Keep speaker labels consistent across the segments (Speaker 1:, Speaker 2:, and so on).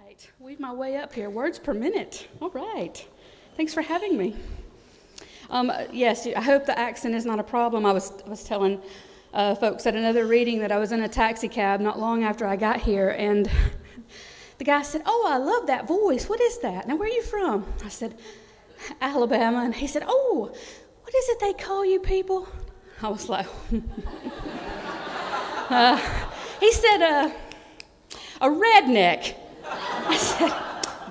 Speaker 1: right, weave my way up here. Words per minute. All right. Thanks for having me. Yes, I hope the accent is not a problem. I was telling folks at another reading that I was in a taxi cab not long after I got here, and the guy said, "Oh, I love that voice. What is that? Now, where are you from?" I said, "Alabama." And he said, "Oh, what is it they call you people?" I was like, he said, "A redneck." I said,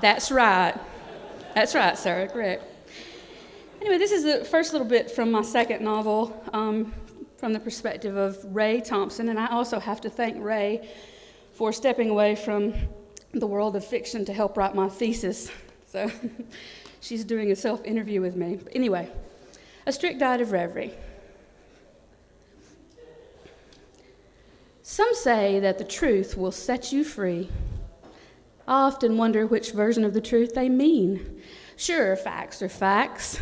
Speaker 1: "That's right. That's right, sir. Correct." Anyway, this is the first little bit from my second novel, from the perspective of Ray Thompson, and I also have to thank Ray for stepping away from the world of fiction to help write my thesis. So she's doing a self-interview with me. But anyway, A Strict Diet of Reverie. Some say that the truth will set you free. I often wonder which version of the truth they mean. Sure, facts are facts.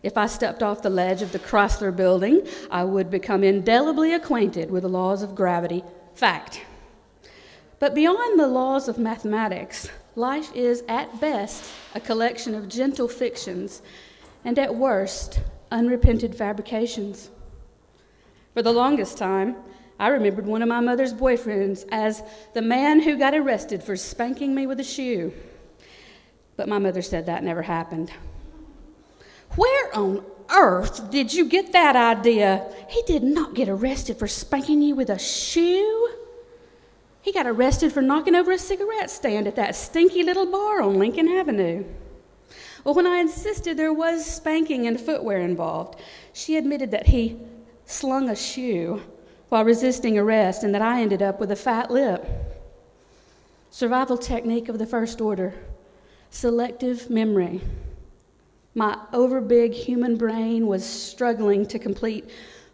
Speaker 1: If I stepped off the ledge of the Chrysler Building, I would become indelibly acquainted with the laws of gravity. Fact. But beyond the laws of mathematics, life is, at best, a collection of gentle fictions, and at worst, unrepented fabrications. For the longest time, I remembered one of my mother's boyfriends as the man who got arrested for spanking me with a shoe. But my mother said that never happened. "Where on earth did you get that idea? He did not get arrested for spanking you with a shoe. He got arrested for knocking over a cigarette stand at that stinky little bar on Lincoln Avenue." Well, when I insisted there was spanking and footwear involved, she admitted that he slung a shoe while resisting arrest and that I ended up with a fat lip. Survival technique of the first order, selective memory. My overbig human brain was struggling to complete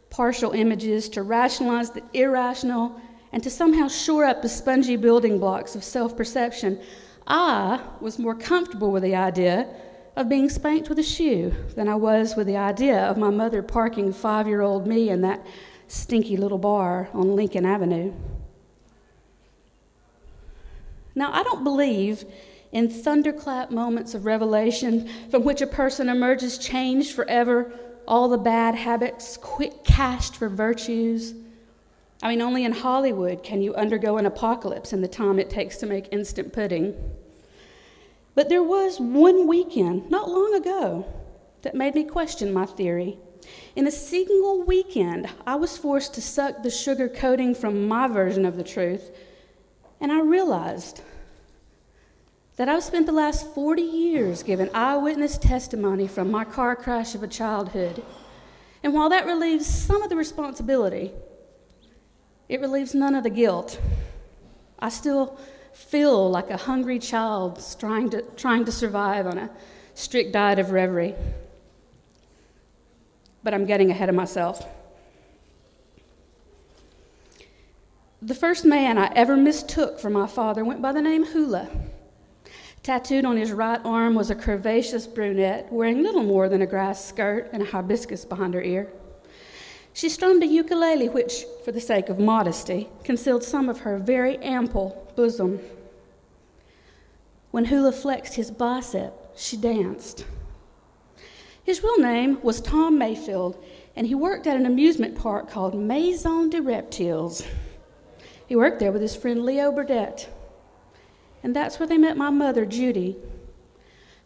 Speaker 1: partial images, to rationalize the irrational, and to somehow shore up the spongy building blocks of self-perception. I was more comfortable with the idea of being spanked with a shoe than I was with the idea of my mother parking 5-year-old me in that stinky little bar on Lincoln Avenue. Now, I don't believe in thunderclap moments of revelation from which a person emerges changed forever, all the bad habits quick cast for virtues. I mean, only in Hollywood can you undergo an apocalypse in the time it takes to make instant pudding. But there was one weekend, not long ago, that made me question my theory. In a single weekend, I was forced to suck the sugar coating from my version of the truth, and I realized that I've spent the last 40 years giving eyewitness testimony from my car crash of a childhood. And while that relieves some of the responsibility, it relieves none of the guilt. I still feel like a hungry child trying to survive on a strict diet of reverie. But I'm getting ahead of myself. The first man I ever mistook for my father went by the name Hula. Tattooed on his right arm was a curvaceous brunette wearing little more than a grass skirt and a hibiscus behind her ear. She strummed a ukulele which, for the sake of modesty, concealed some of her very ample bosom. When Hula flexed his bicep, she danced. His real name was Tom Mayfield, and he worked at an amusement park called Maison de Reptiles. He worked there with his friend Leo Burdette. And that's where they met my mother, Judy.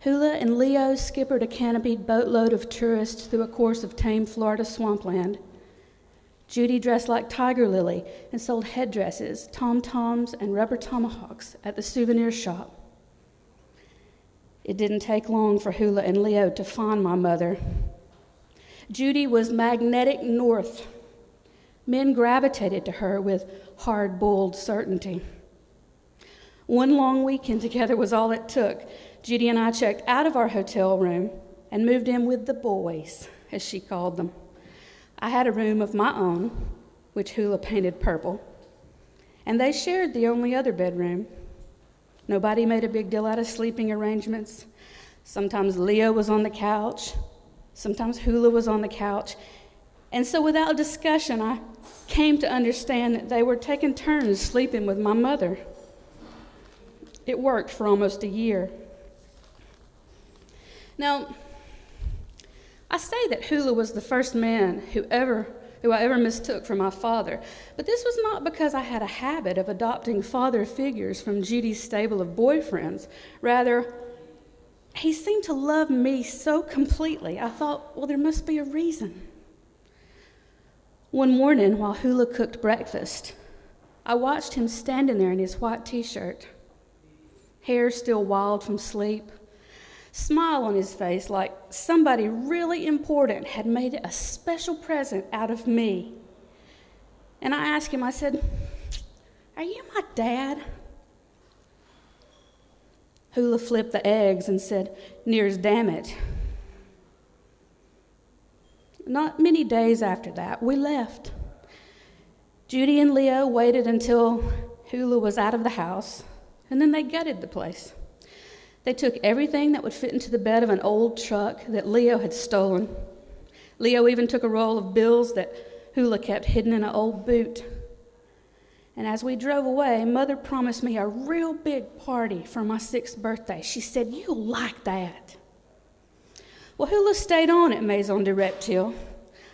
Speaker 1: Hula and Leo skippered a canopied boatload of tourists through a course of tame Florida swampland. Judy dressed like Tiger Lily and sold headdresses, tom-toms, and rubber tomahawks at the souvenir shop. It didn't take long for Hula and Leo to find my mother. Judy was magnetic north. Men gravitated to her with hard-boiled certainty. One long weekend together was all it took. Judy and I checked out of our hotel room and moved in with the boys, as she called them. I had a room of my own, which Hula painted purple, and they shared the only other bedroom. Nobody made a big deal out of sleeping arrangements. Sometimes Leo was on the couch, sometimes Hula was on the couch, and so without discussion, I came to understand that they were taking turns sleeping with my mother. It worked for almost a year. Now, I say that Hula was the first man who I ever mistook for my father, but this was not because I had a habit of adopting father figures from Judy's stable of boyfriends. Rather, he seemed to love me so completely, I thought, well, there must be a reason. One morning, while Hula cooked breakfast, I watched him standing there in his white t-shirt, hair still wild from sleep, smile on his face like somebody really important had made a special present out of me. And I asked him, I said, "Are you my dad?" Hula flipped the eggs and said, "Near as damn it." Not many days after that, we left. Judy and Leo waited until Hula was out of the house, and then they gutted the place. They took everything that would fit into the bed of an old truck that Leo had stolen. Leo even took a roll of bills that Hula kept hidden in an old boot. And as we drove away, Mother promised me a real big party for my 6th birthday. She said, "You'll like that." Well, Hula stayed on at Maison de Reptile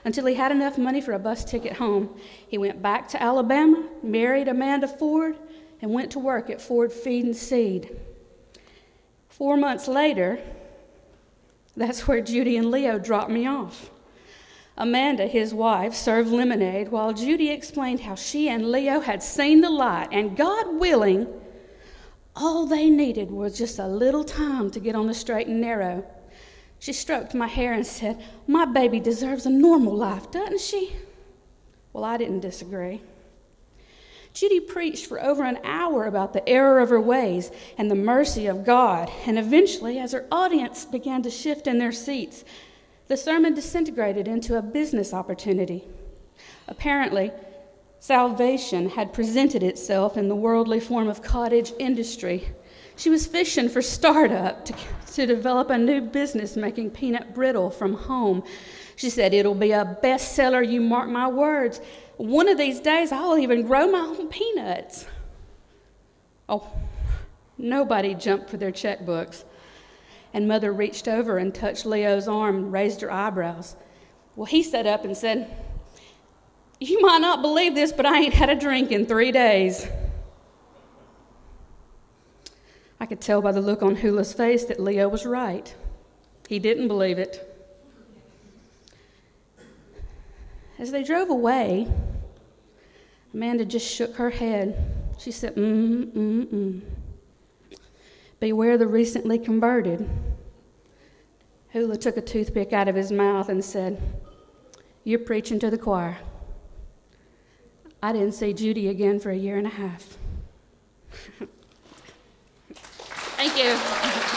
Speaker 1: until he had enough money for a bus ticket home. He went back to Alabama, married Amanda Ford, and went to work at Ford Feed and Seed. 4 months later, that's where Judy and Leo dropped me off. Amanda, his wife, served lemonade while Judy explained how she and Leo had seen the light, and God willing, all they needed was just a little time to get on the straight and narrow. She stroked my hair and said, "My baby deserves a normal life, doesn't she?" Well, I didn't disagree. Judy preached for over an hour about the error of her ways and the mercy of God, and eventually, as her audience began to shift in their seats, the sermon disintegrated into a business opportunity. Apparently, salvation had presented itself in the worldly form of cottage industry. She was fishing for startup to develop a new business making peanut brittle from home. She said, "It'll be a bestseller, you mark my words. One of these days, I'll even grow my own peanuts." Oh, nobody jumped for their checkbooks. And Mother reached over and touched Leo's arm and raised her eyebrows. Well, he sat up and said, "You might not believe this, but I ain't had a drink in 3 days." I could tell by the look on Hula's face that Leo was right. He didn't believe it. As they drove away, Amanda just shook her head. She said, "Beware the recently converted." Hula took a toothpick out of his mouth and said, "You're preaching to the choir." I didn't see Judy again for a year and a half. Thank you.